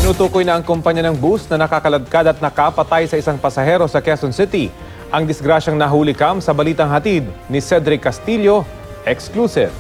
Tinutukoy na ang kumpanya ng bus na nakakaladkad at nakapatay sa isang pasahero sa Quezon City. Ang disgrasyang nahuli sa balitang hatid ni Cedric Castillo, exclusive.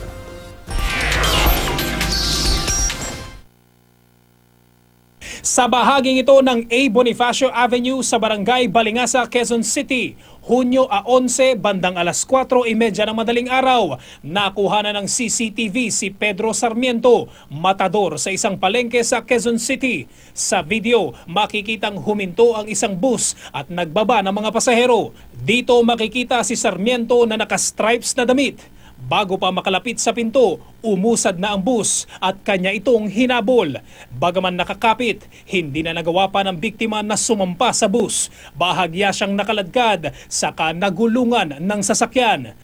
Sa bahaging ito ng A. Bonifacio Avenue sa Barangay Balingasa, Quezon City, Hunyo 11, bandang alas 4:30 ng madaling araw, nakuha na ng CCTV si Pedro Sarmiento, matador sa isang palengke sa Quezon City. Sa video, makikitang huminto ang isang bus at nagbaba ng mga pasahero. Dito makikita si Sarmiento na naka-stripes na damit. Bago pa makalapit sa pinto, umusad na ang bus at kanya itong hinabol. Bagaman nakakapit, hindi na nagawa pa ng biktima na sumampa sa bus. Bahagya siyang nakaladkad, saka nagulungan ng sasakyan.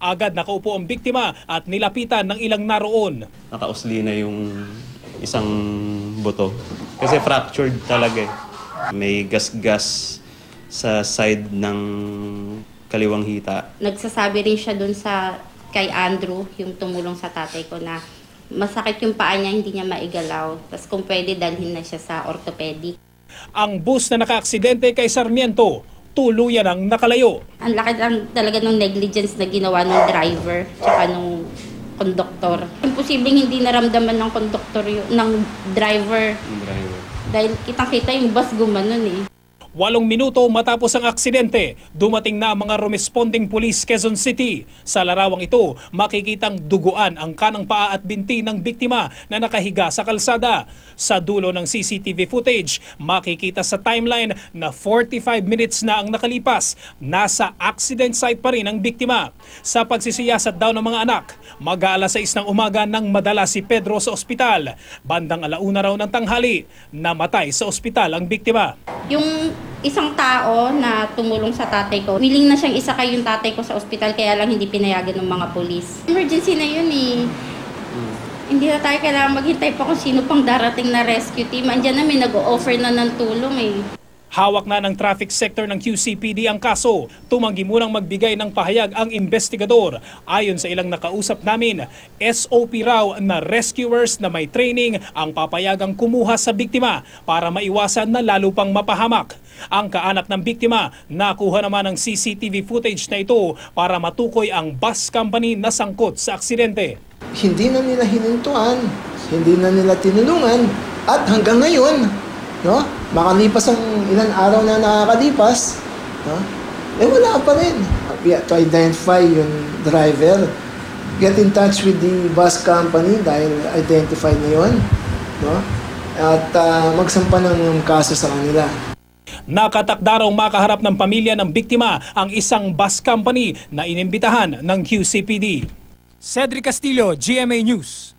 Agad nakaupo ang biktima at nilapitan ng ilang naroon. Nakausli na yung isang buto kasi fractured talaga eh. May gas-gas sa side ng kaliwang hita. Nagsasabi rin siya dun kay Andrew, yung tumulong sa tatay ko, na masakit yung paa niya, hindi niya maigalaw. Tapos kung pwede, dalhin na siya sa orthopedic. Ang bus na nakaaksidente kay Sarmiento, tuluyan ang nakalayo. Ang laki talaga ng negligence na ginawa ng driver tsaka ng konduktor. Imposibleng hindi naramdaman ng konduktor ng driver. Dahil kitang-kita yung bus gumanon eh. 8 minuto matapos ang aksidente, dumating na ang mga responding police Quezon City. Sa larawang ito, makikitang duguan ang kanang paa at binti ng biktima na nakahiga sa kalsada. Sa dulo ng CCTV footage, makikita sa timeline na 45 minutes na ang nakalipas. Nasa accident site pa rin ang biktima. Sa pagsisiyasat daw ng mga anak, mag-aalas 6 ng umaga nang madala si Pedro sa ospital. Bandang 1:00 raw ng tanghali, namatay sa ospital ang biktima. Yung isang tao na tumulong sa tatay ko, willing na siyang isakay yung tatay ko sa ospital, kaya lang hindi pinayagan ng mga polis. Emergency na yun eh. Hindi na tayo kailangan maghintay pa kung sino pang darating na rescue team. Andiyan na may nag-o-offer na ng tulong eh. Hawak na ng traffic sector ng QCPD ang kaso. Tumanggi munang magbigay ng pahayag ang investigador. Ayon sa ilang nakausap namin, SOP raw na rescuers na may training ang papayagang kumuha sa biktima para maiwasan na lalo pang mapahamak. Ang kaanak ng biktima, nakuha naman ng CCTV footage na ito para matukoy ang bus company na sangkot sa aksidente. Hindi na nila hinintuan, hindi na nila tinulungan, at hanggang ngayon, no? Makalipas ang ilang araw na nakakalipas, no? Wala pa rin. To identify yung driver, get in touch with the bus company dahil identified na yun, no? At magsampa ng kaso sa kanila. Nakatakda raw makaharap ng pamilya ng biktima ang isang bus company na inimbitahan ng QCPD. Cedric Castillo, GMA News.